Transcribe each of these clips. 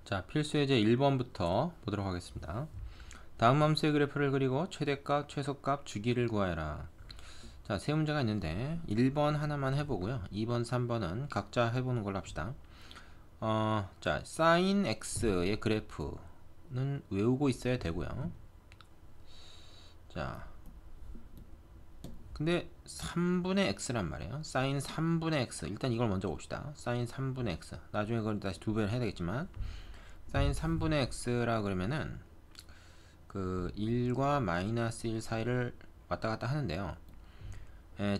자, 필수 예제 1번부터 보도록 하겠습니다. 다음 함수의 그래프를 그리고 최대값, 최소값, 주기를 구하여라. 자, 세 문제가 있는데 1번 하나만 해보고요. 2번, 3번은 각자 해보는 걸로 합시다. 자, sin x의 그래프는 외우고 있어야 되고요. 자, 근데 3분의 x란 말이에요. sin 3분의 x. 일단 이걸 먼저 봅시다. sin 3분의 x. 나중에 그걸 다시 두 배를 해야 되겠지만 sin 3분의 x라 그러면은 그 1과 마이너스 1 사이를 왔다 갔다 하는데요.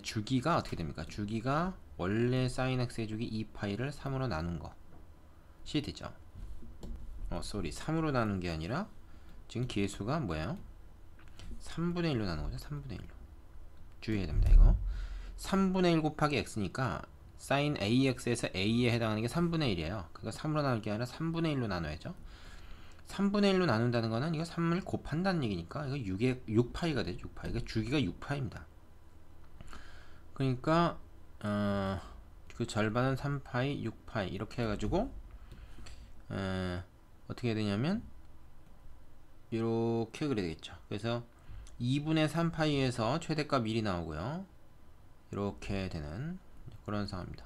주기가 어떻게 됩니까? 주기가 원래 sin x의 주기 2파이를 3으로 나눈 것이 되죠. 3으로 나눈 게 아니라 지금 계수가 뭐예요? 3분의 1로 나눈 거죠. 3분의 1로. 주의해야 됩니다. 이거 3분의 1 곱하기 x니까 sin ax에서 a에 해당하는 게 3분의 1이에요. 그러니까 3으로 나눌 게 아니라 3분의 1로 나눠야죠. 3분의 1로 나눈다는 거는 이거 3을 곱한다는 얘기니까 이거 6파이가 되죠. 6파이. 그러니까 주기가 6파이입니다. 그러니까 그 절반은 3파이, 6파이 이렇게 해가지고 어떻게 해야 되냐면 이렇게 그려야 되겠죠. 그래서 2분의 3파이에서 최대값 1이 나오고요. 이렇게 되는 그런 상황입니다.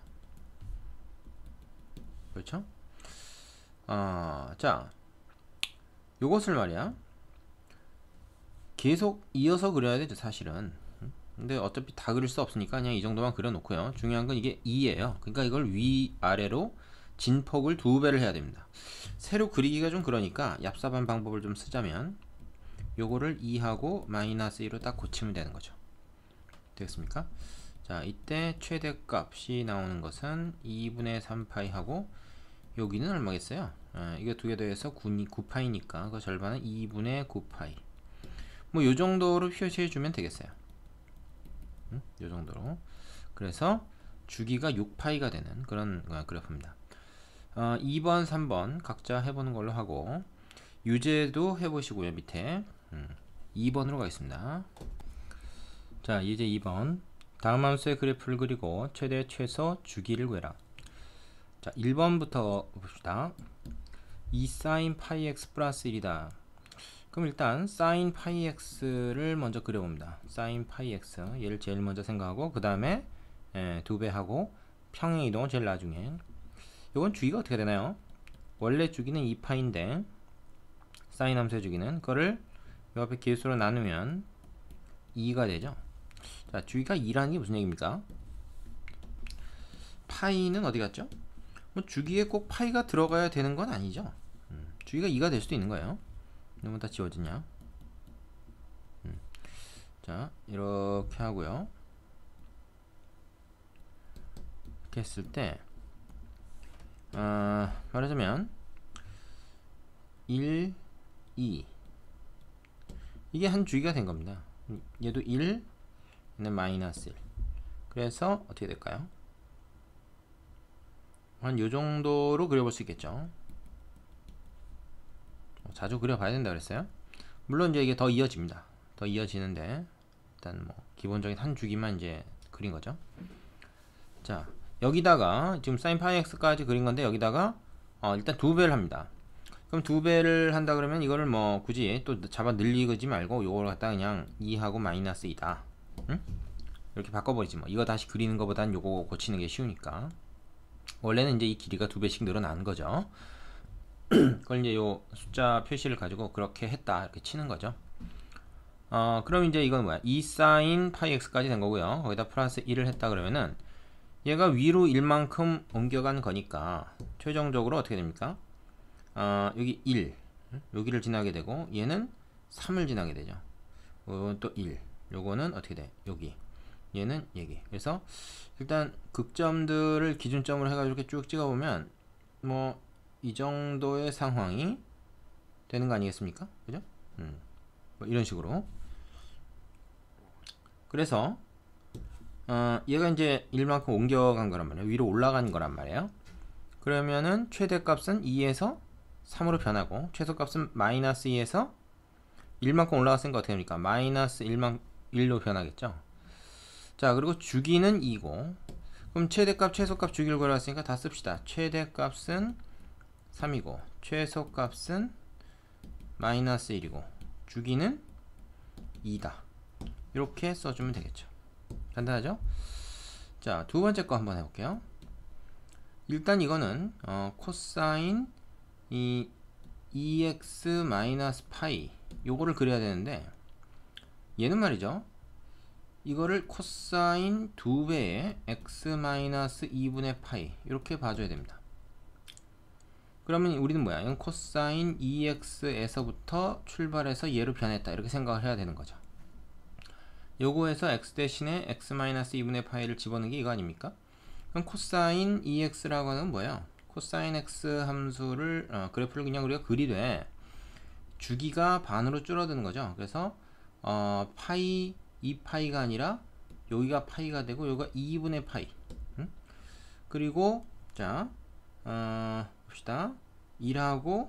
그렇죠? 자, 요것을 말이야 계속 이어서 그려야 되죠, 사실은. 근데 어차피 다 그릴 수 없으니까 그냥 이 정도만 그려 놓고요. 중요한 건 이게 2예요. 그러니까 이걸 위아래로 진폭을 2배를 해야 됩니다. 세로 그리기가 좀 그러니까 얍삽한 방법을 좀 쓰자면 요거를 2하고 마이너스 1로 딱 고치면 되는 거죠. 되겠습니까? 자, 이때 최대값이 나오는 것은 2분의 3파이 하고 여기는 얼마겠어요? 이거 두 개 더해서 9파이니까 그 절반은 2분의 9파이. 뭐 요 정도로 표시해 주면 되겠어요. 요 정도로. 그래서 주기가 6파이가 되는 그런 그래프입니다. 2번, 3번 각자 해보는 걸로 하고 유제도 해보시고요. 밑에 2번으로 가겠습니다. 자, 이제 2번 다음 함수의 그래프를 그리고 최대, 최소, 주기를 구해라. 자, 1번부터 봅시다. 2 sin 파이 x 플러스 1이다. 그럼 일단 sin 파이 x를 먼저 그려봅니다. sin 파이 x 얘를 제일 먼저 생각하고 그 다음에 2배 하고 평행 이동은 제일 나중에. 이건 주기가 어떻게 되나요? 원래 주기는 2파인데 sin 함수의 주기는 그거를 이 앞에 계수로 나누면 2가 되죠. 자, 주기가 2라는 게 무슨 얘기입니까? 파이는 어디 갔죠? 뭐 주기에 꼭 파이가 들어가야 되는 건 아니죠. 주기가 2가 될 수도 있는 거예요. 너무 다 지워지냐? 자, 이렇게 하고요. 이렇게 했을 때 말하자면 1, 2 이게 한 주기가 된 겁니다. 얘도 1, 얘는 마이너스 1. 그래서 어떻게 될까요? 한 요 정도로 그려볼 수 있겠죠. 자주 그려봐야 된다 그랬어요. 물론 이제 이게 더 이어집니다. 더 이어지는데 일단 뭐 기본적인 한 주기만 이제 그린 거죠. 자, 여기다가 지금 sin 파이 x까지 그린 건데 여기다가 일단 2배를 합니다. 그럼 2배를 한다 그러면 이거를 뭐 굳이 또 잡아 늘리지 말고 요걸 갖다 그냥 2하고 마이너스 2다. 응? 이렇게 바꿔버리지 뭐. 이거 다시 그리는 것보단 요거 고치는 게 쉬우니까. 원래는 이제 이 길이가 2배씩 늘어나는 거죠. 그걸 이제 요 숫자 표시를 가지고 그렇게 했다 이렇게 치는 거죠. 그럼 이제 이건 뭐야? 2 sin 파이 x까지 된 거고요. 거기다 플러스 1을 했다 그러면은 얘가 위로 1만큼 옮겨간 거니까 최종적으로 어떻게 됩니까? 여기 1 여기를 지나게 되고 얘는 3을 지나게 되죠. 요건 또 1 요거는 어떻게 돼? 여기 얘는 여기. 그래서 일단 극점들을 기준점으로 해가지고 이렇게 쭉 찍어보면 뭐 이 정도의 상황이 되는 거 아니겠습니까? 그죠? 뭐 이런 식으로. 그래서 얘가 이제 1만큼 옮겨간 거란 말이에요. 위로 올라간 거란 말이에요. 그러면은 최대값은 2에서 3으로 변하고 최소값은 마이너스 2에서 1만큼 올라갔으니까 어떻게 됩니까? 마이너스 1로 변하겠죠. 자, 그리고 주기는 2고 그럼 최대값, 최소값, 주기를 구하랬으니까 다 씁시다. 최대값은 3이고 최소값은 마이너스 1이고 주기는 2다. 이렇게 써주면 되겠죠. 간단하죠? 자, 두 번째 거 한번 해볼게요. 일단 이거는 코사인 이 EX 마이너스 파이 요거를 그려야 되는데, 얘는 말이죠, 이거를 코사인 2배의 x 마이너스 2분의 파이 이렇게 봐줘야 됩니다. 그러면 우리는 뭐야? 이건 코사인 2x에서부터 출발해서 얘로 변했다 이렇게 생각을 해야 되는 거죠. 요거에서 x 대신에 x 마이너스 2분의 파이를 집어넣는 게 이거 아닙니까? 그럼 코사인 2x라고 하는 건 뭐예요? 코사인 x 함수를 그래프를 그냥 우리가 그리되 주기가 반으로 줄어드는 거죠. 그래서 파이 2파이가 아니라 여기가 파이가 되고 여기가 2분의 파이. 그리고 자 봅시다. 1하고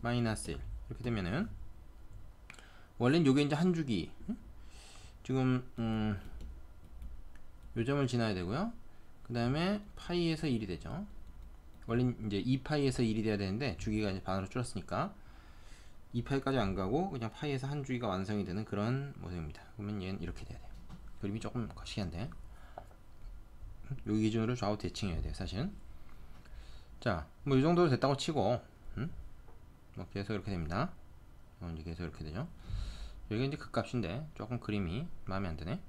마이너스 1 이렇게 되면은 원래는 요게 이제 한 주기 지금 요 점을 지나야 되고요. 그 다음에 파이에서 1이 되죠. 원래 이제 2파이에서 1이 돼야 되는데 주기가 이제 반으로 줄었으니까 2파이까지 안 가고 그냥 파이에서 한 주기가 완성이 되는 그런 모습입니다. 그러면 얘는 이렇게 돼야 돼요. 그림이 조금 거시기한데 여기 기준으로 좌우 대칭해야 돼요, 사실은. 자, 뭐 이 정도로 됐다고 치고 뭐 계속 이렇게 됩니다. 이제 계속 이렇게 되죠. 여기가 이제 극값인데 조금 그림이 마음에 안 드네.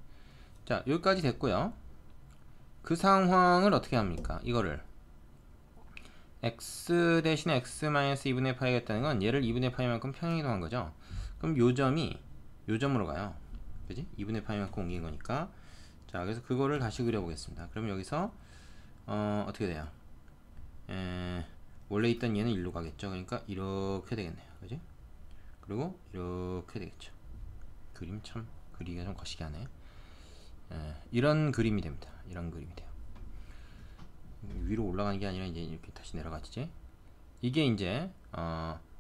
자, 여기까지 됐고요. 그 상황을 어떻게 합니까? 이거를 x 대신에 x 마이너스 2분의 파이가 있다는 건 얘를 2분의 파이만큼 평행이동한 거죠. 그럼 요 점이 요 점으로 가요. 그지? 2분의 파이만큼 옮긴 거니까. 자, 그래서 그거를 다시 그려보겠습니다. 그럼 여기서 어떻게 돼요? 원래 있던 얘는 1로 가겠죠. 그러니까 이렇게 되겠네요. 그지? 그리고 이렇게 되겠죠. 그림 참 그리기가 좀 거시기 하네. 이런 그림이 됩니다. 이런 그림이 돼요. 위로 올라가는 게 아니라 이제 이렇게 다시 내려가지. 이게 이제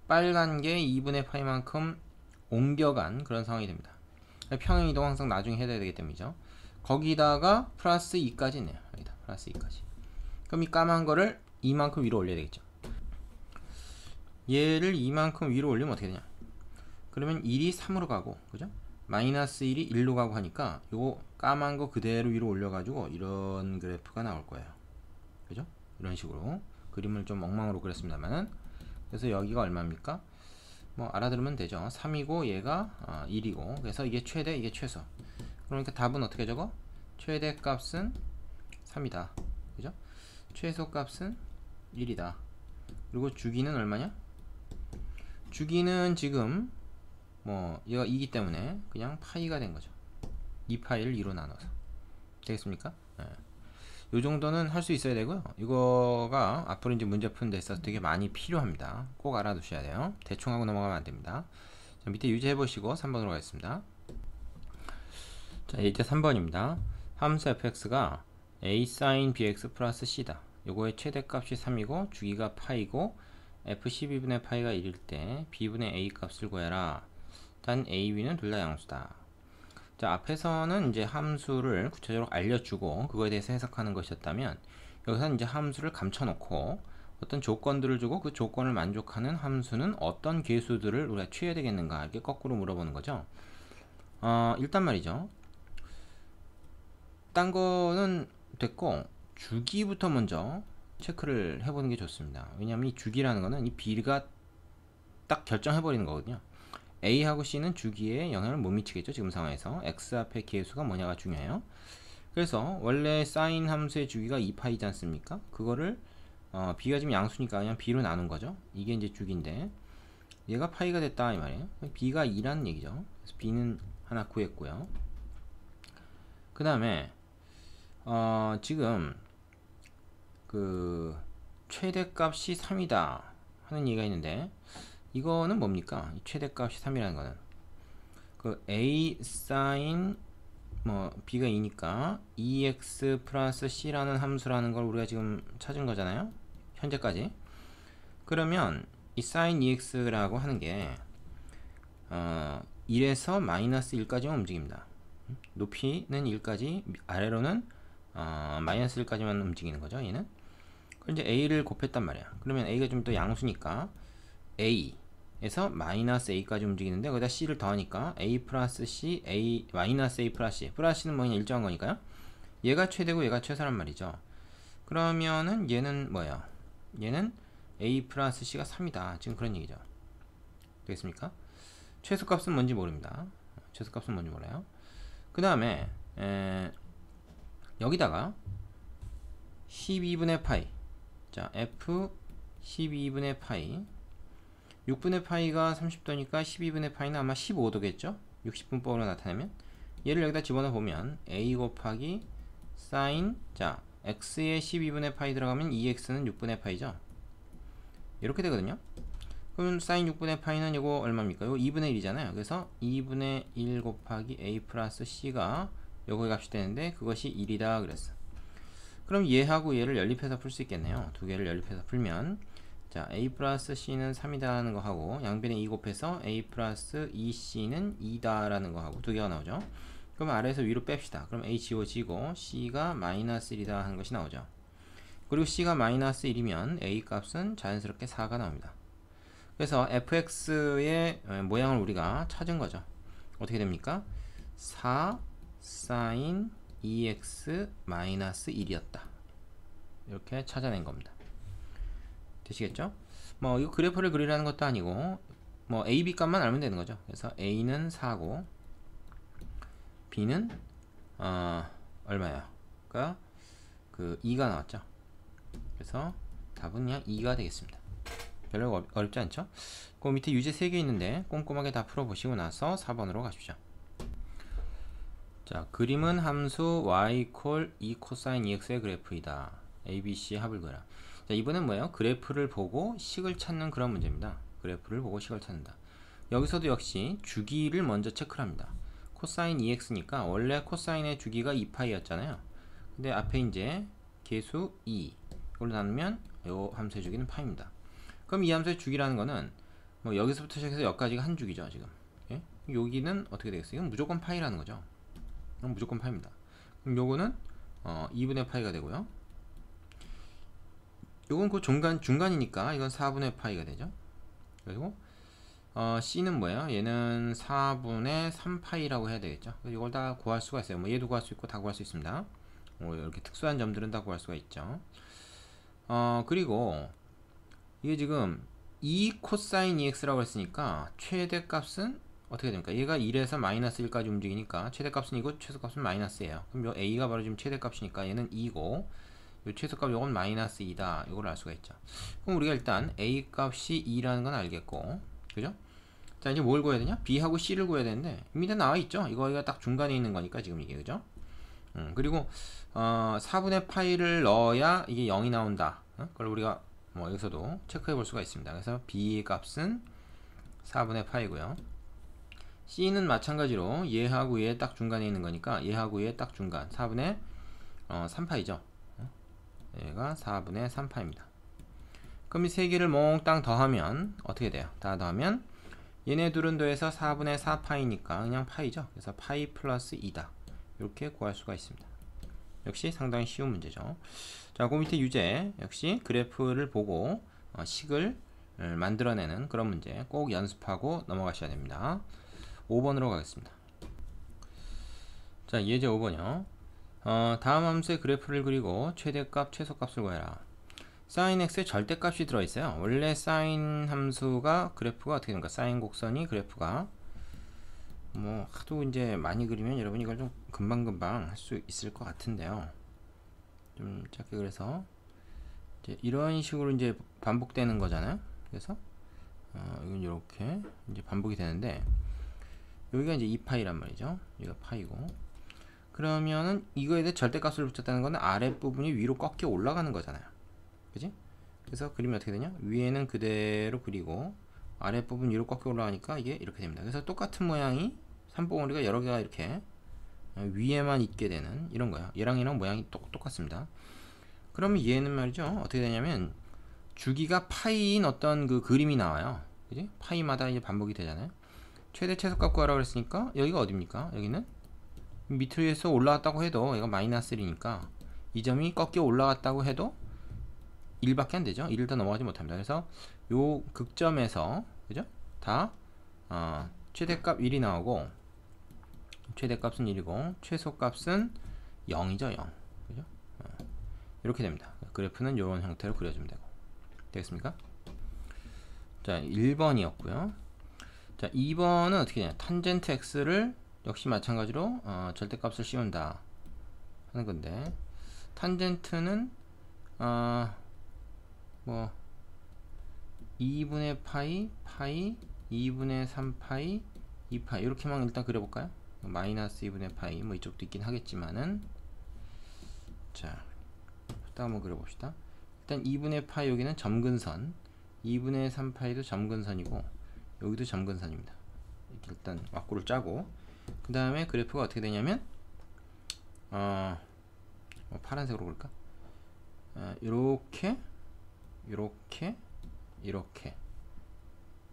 빨간 게 2분의 파이만큼 옮겨간 그런 상황이 됩니다. 평행 이동 항상 나중에 해야 되기 때문이죠. 거기다가 플러스 2까지 있네요. 여기다 플러스 2까지. 그럼 이 까만 거를 이만큼 위로 올려야 되겠죠. 얘를 이만큼 위로 올리면 어떻게 되냐? 그러면 1이 3으로 가고, 그죠? 마이너스 1이 1로 가고 하니까 요거 까만 거 그대로 위로 올려가지고 이런 그래프가 나올 거예요. 그죠? 이런 식으로 그림을 좀 엉망으로 그렸습니다만은. 그래서 여기가 얼마입니까? 뭐 알아들으면 되죠. 3이고 얘가 1이고, 그래서 이게 최대, 이게 최소. 그러니까 답은 어떻게 적어? 최대 값은 3이다. 그죠? 최소 값은 1이다. 그리고 주기는 얼마냐? 주기는 지금 뭐 얘가 2기 때문에 그냥 파이가 된 거죠. 2파이를 2로 나눠서. 되겠습니까? 네. 요 정도는 할 수 있어야 되고요. 이거가 앞으로 이제 문제 푸는 데 있어서 되게 많이 필요합니다. 꼭 알아두셔야 돼요. 대충 하고 넘어가면 안 됩니다. 자, 밑에 유지해 보시고 3번으로 가겠습니다. 자, 이제 3번입니다. 함수 fx가 a sin bx 플러스 c다. 요거의 최대값이 3이고 주기가 파이고 f12분의 파이가 1일 때 b분의 a 값을 구해라. 단 a, b는 둘 다 양수다. 자, 앞에서는 이제 함수를 구체적으로 알려주고 그거에 대해서 해석하는 것이었다면, 여기서는 이제 함수를 감춰놓고 어떤 조건들을 주고 그 조건을 만족하는 함수는 어떤 계수들을 우리가 취해야 되겠는가, 이렇게 거꾸로 물어보는 거죠. 일단 말이죠, 딴 거는 됐고 주기부터 먼저 체크를 해보는 게 좋습니다. 왜냐하면 이 주기라는 거는 이 b가 딱 결정해버리는 거거든요. A하고 C는 주기에 영향을 못 미치겠죠. 지금 상황에서 X 앞에 기회수가 뭐냐가 중요해요. 그래서 원래 사인 함수의 주기가 2파이지 않습니까? 그거를 B가 지금 양수니까 그냥 B로 나눈 거죠. 이게 이제 주기인데 얘가 파이가 됐다 이 말이에요. B가 2라는 얘기죠. 그래서 B는 하나 구했고요. 그 다음에 지금 그 최대값이 3이다 하는 얘기가 있는데, 이거는 뭡니까? 최대값이 3이라는 거는 그 a sin 뭐 b가 2니까 2x 플러스 c라는 함수라는 걸 우리가 지금 찾은 거잖아요, 현재까지. 그러면 이 sin 2x라고 하는 게 1에서 마이너스 1까지만 움직입니다. 높이는 1까지, 아래로는 마이너스 1까지만 움직이는 거죠, 얘는. 이제 a를 곱했단 말이야. 그러면 a가 좀 더 양수니까 a에서 마이너스 a까지 움직이는데 거기다 c를 더하니까 a 플러스 c, a 마이너스 a 플러스 c. 플러스 c는 뭐 그냥 일정한 거니까요. 얘가 최대고 얘가 최소란 말이죠. 그러면은 얘는 뭐예요? 얘는 a 플러스 c가 3이다. 지금 그런 얘기죠. 되겠습니까? 최소값은 뭔지 모릅니다. 최소값은 뭔지 몰라요. 그 다음에 여기다가 12분의 파이, 자 f 12분의 파이, 6분의 파이가 30도니까 12분의 파이는 아마 15도겠죠? 60분법으로 나타내면 얘를 여기다 집어넣어 보면 a 곱하기 사인, 자 x에 12분의 파이 들어가면 2x는 6분의 파이죠. 이렇게 되거든요. 그럼 사인 6분의 파이는 이거 얼마입니까? 이거 2분의 1이잖아요. 그래서 2분의 1 곱하기 a 플러스 c가 요거의 값이 되는데 그것이 1이다 그랬어. 그럼 얘하고 얘를 연립해서 풀 수 있겠네요. 두 개를 연립해서 풀면, 자 a 플러스 c는 3이다 라는 거 하고 양변에 2 곱해서 a 플러스 2c는 2다 라는 거 하고 두 개가 나오죠. 그럼 아래에서 위로 뺍시다. 그럼 a 지워지고 c가 마이너스 1이다 하는 것이 나오죠. 그리고 c가 마이너스 1이면 a 값은 자연스럽게 4가 나옵니다. 그래서 fx의 모양을 우리가 찾은 거죠. 어떻게 됩니까? 4 sin 2x 마이너스 1이었다. 이렇게 찾아낸 겁니다. 되시겠죠? 뭐 이거 그래프를 그리라는 것도 아니고 뭐 a, b 값만 알면 되는 거죠. 그래서 a는 4고 b는 얼마야? 그러니까 그 2가 나왔죠. 그래서 답은 그냥 2가 되겠습니다. 별로 어렵지 않죠? 그 밑에 유제 3개 있는데 꼼꼼하게 다 풀어보시고 나서 4번으로 가십시오. 자, 그림은 함수 y 콜 2 코사인 2x의 그래프이다. ABC 합을 그려라. 자, 이번엔 뭐예요? 그래프를 보고 식을 찾는 그런 문제입니다. 그래프를 보고 식을 찾는다. 여기서도 역시 주기를 먼저 체크를 합니다. 코사인 2x니까 원래 코사인의 주기가 2파이였잖아요. 근데 앞에 이제 계수 2 이걸로 나누면 이 함수의 주기는 파입니다. 그럼 이 함수의 주기라는 거는 뭐 여기서부터 시작해서 여기까지가 한 주기죠. 지금 예? 여기는 어떻게 되겠어요? 이건 무조건 파이라는 거죠. 이건 무조건 파입니다. 그럼 요거는 2분의 파이가 되고요. 요건 그 중간이니까 이건 4분의 파이가 되죠. 그리고 C는 뭐예요? 얘는 4분의 3파이라고 해야 되겠죠. 이걸 다 구할 수가 있어요. 뭐 얘도 구할 수 있고 다 구할 수 있습니다. 이렇게 특수한 점들은 다 구할 수가 있죠. 그리고 이게 지금 2 코사인 2x라고 했으니까 최대값은 어떻게 됩니까? 얘가 1에서 마이너스 1까지 움직이니까 최대값은 이고 최소값은 마이너스예요. 그럼 요 a가 바로 지금 최대값이니까 얘는 2고 요 최소값 요건 마이너스 2다. 요걸 알 수가 있죠. 그럼 우리가 일단 a 값이 2라는 건 알겠고, 그죠? 자, 이제 뭘 구해야 되냐? b하고 c를 구해야 되는데 이미 다 나와 있죠. 이거가 딱 중간에 있는 거니까 지금 이게, 그죠? 그리고 4분의 파이를 넣어야 이게 0이 나온다. 그걸 우리가 뭐 여기서도 체크해 볼 수가 있습니다. 그래서 b 값은 4분의 파이고요. c는 마찬가지로 얘하고 얘 딱 중간에 있는 거니까 얘하고 얘 딱 중간 4분의 3파이죠. 얘가 4분의 3파입니다. 그럼 이 세 개를 몽땅 더하면 어떻게 돼요? 다 더하면 얘네 둘은 더해서 4분의 4파이니까 그냥 파이죠. 그래서 파이 플러스 2다. 이렇게 구할 수가 있습니다. 역시 상당히 쉬운 문제죠. 자, 그 밑에 유제 역시 그래프를 보고 식을 만들어내는 그런 문제 꼭 연습하고 넘어가셔야 됩니다. 5번으로 가겠습니다. 자, 예제 5번이요. 다음 함수의 그래프를 그리고 최대값, 최소값을 구해라. sin x의 절대값이 들어있어요. 원래 sin 함수가 그래프가 어떻게 되는가? sin 곡선이 그래프가 뭐 하도 이제 많이 그리면 여러분 이걸 좀 금방금방 할 수 있을 것 같은데요. 좀 짧게 그래서 이제 이런 식으로 이제 반복되는 거잖아요. 그래서 이건 이렇게 이제 반복이 되는데 여기가 이제 2파이란 말이죠. 여기가 파이고, 그러면은 이거에 대해 절대값을 붙였다는 거는 아랫부분이 위로 꺾여 올라가는 거잖아요. 그지? 그래서 그림이 어떻게 되냐? 위에는 그대로 그리고 아랫부분 위로 꺾여 올라가니까 이게 이렇게 됩니다. 그래서 똑같은 모양이 삼봉우리가 여러 개가 이렇게 위에만 있게 되는 이런 거야. 얘랑 모양이 똑같습니다. 그러면 얘는 말이죠. 어떻게 되냐면 주기가 파이인 어떤 그 그림이 나와요. 그지? 파이마다 이제 반복이 되잖아요. 최대 최소값 구하라고 그랬으니까 여기가 어딥니까? 여기는 밑으로에서 올라갔다고 해도 얘가 마이너스 1이니까 이 점이 꺾여 올라갔다고 해도 1밖에 안 되죠. 1을 더 넘어가지 못합니다. 그래서 요 극점에서 그죠? 다 최대값 1이 나오고 최대값은 1이고 최소값은 0이죠. 0. 그죠? 이렇게 됩니다. 그래프는 이런 형태로 그려주면 되고. 되겠습니까? 자, 1번이었고요. 자, 2번은 어떻게 되냐? 탄젠트 x를 역시 마찬가지로 절대값을 씌운다 하는 건데, 탄젠트는 뭐 2분의 파이, 2분의 3파이, 2파이 이렇게만 일단 그려볼까요? 마이너스 2분의 파이 뭐 이쪽도 있긴 하겠지만은, 자, 딱 한번 그려봅시다. 일단 2분의 파이 여기는 점근선, 2분의 3파이도 점근선이고 여기도 점근선입니다. 이렇게 일단 왁구를 짜고, 그 다음에 그래프가 어떻게 되냐면 파란색으로 볼까? 이렇게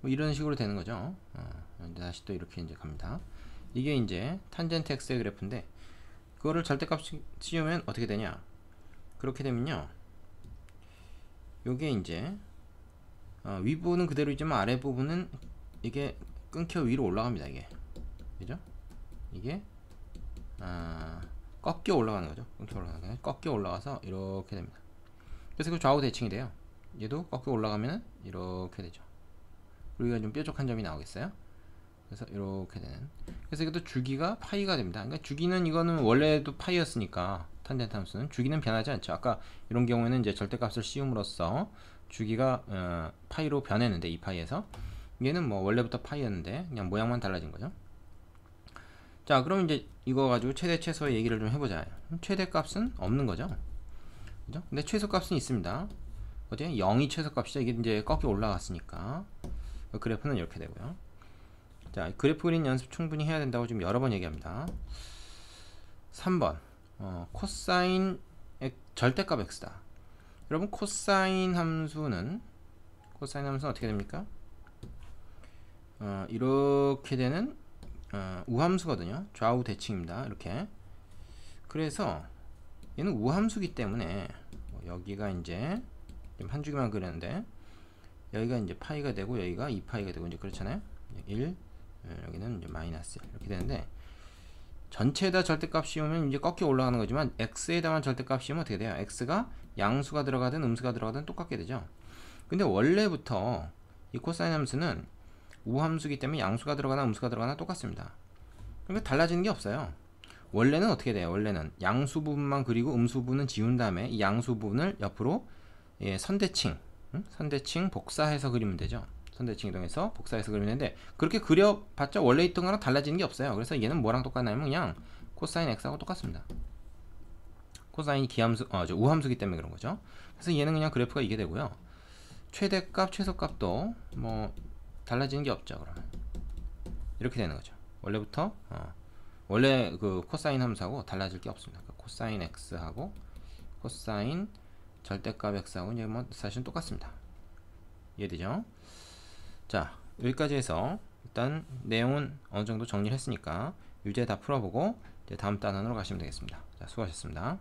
뭐 이런 식으로 되는 거죠. 다시 또 이렇게 이제 갑니다. 이게 이제 탄젠트 x의 그래프인데, 그거를 절대값 씌우면 어떻게 되냐? 그렇게 되면요, 요게 이제 윗부분은 그대로이지만 아래 부분은 이게 끊겨 위로 올라갑니다. 이게 그죠? 이게 꺾여 올라가는 거죠. 꺾여 올라가서 이렇게 됩니다. 그래서 그 좌우 대칭이 돼요. 얘도 꺾여 올라가면 이렇게 되죠. 그리고 이건 좀 뾰족한 점이 나오겠어요. 그래서 이렇게 되는. 그래서 이것도 주기가 파이가 됩니다. 그러니까 주기는, 이거는 원래도 파이였으니까 탄젠트 함수는 주기는 변하지 않죠. 아까 이런 경우에는 이제 절대값을 씌움으로써 주기가 파이로 변했는데, 2파이에서 얘는 뭐 원래부터 파이였는데 그냥 모양만 달라진 거죠. 자, 그럼 이제 이거 가지고 최대 최소의 얘기를 좀 해보자. 최대값은 없는 거죠. 그죠? 근데 최소값은 있습니다. 어제 0이 최소값이죠. 이게 이제 꺾여 올라갔으니까. 그래프는 이렇게 되고요. 자, 그래프 그린 연습 충분히 해야 된다고 지금 여러 번 얘기합니다. 3번 코사인 절대값 x다. 여러분, 코사인 함수는 어떻게 됩니까? 이렇게 되는 우함수거든요. 좌우 대칭입니다. 이렇게. 그래서 얘는 우함수기 때문에 여기가 이제 한 주기만 그렸는데, 여기가 이제 파이가 되고 여기가 2파이가 되고 이제 그렇잖아요. 1, 여기는 이제 마이너스 1 이렇게 되는데, 전체에다 절대값 씌우면 이제 꺾여 올라가는 거지만 x에다만 절대값 씌우면 어떻게 돼요? x가 양수가 들어가든 음수가 들어가든 똑같게 되죠. 근데 원래부터 이 코사인 함수는 우함수기 때문에 양수가 들어가나 음수가 들어가나 똑같습니다. 그러니까 달라지는 게 없어요. 원래는 어떻게 돼요? 원래는 양수 부분만 그리고 음수 부분은 지운 다음에 이 양수 부분을 옆으로 선대칭 복사해서 그리면 되죠. 선대칭 이동해서 복사해서 그리면 되는데, 그렇게 그려봤자 원래 있던 거랑 달라지는 게 없어요. 그래서 얘는 뭐랑 똑같냐면 그냥 코사인 x하고 똑같습니다. 코사인이 우함수기 때문에 그런 거죠. 그래서 얘는 그냥 그래프가 이게 되고요. 최대값 최소값도 뭐 달라지는 게 없죠. 그러면 이렇게 되는 거죠. 원래부터 원래 그 코사인 함수하고 달라질 게 없습니다. 그 코사인 x하고 코사인 절대값 x하고 이제 뭐 사실은 똑같습니다. 이해되죠? 자, 여기까지 해서 일단 내용은 어느 정도 정리를 했으니까 유제 다 풀어보고 이제 다음 단원으로 가시면 되겠습니다. 자, 수고하셨습니다.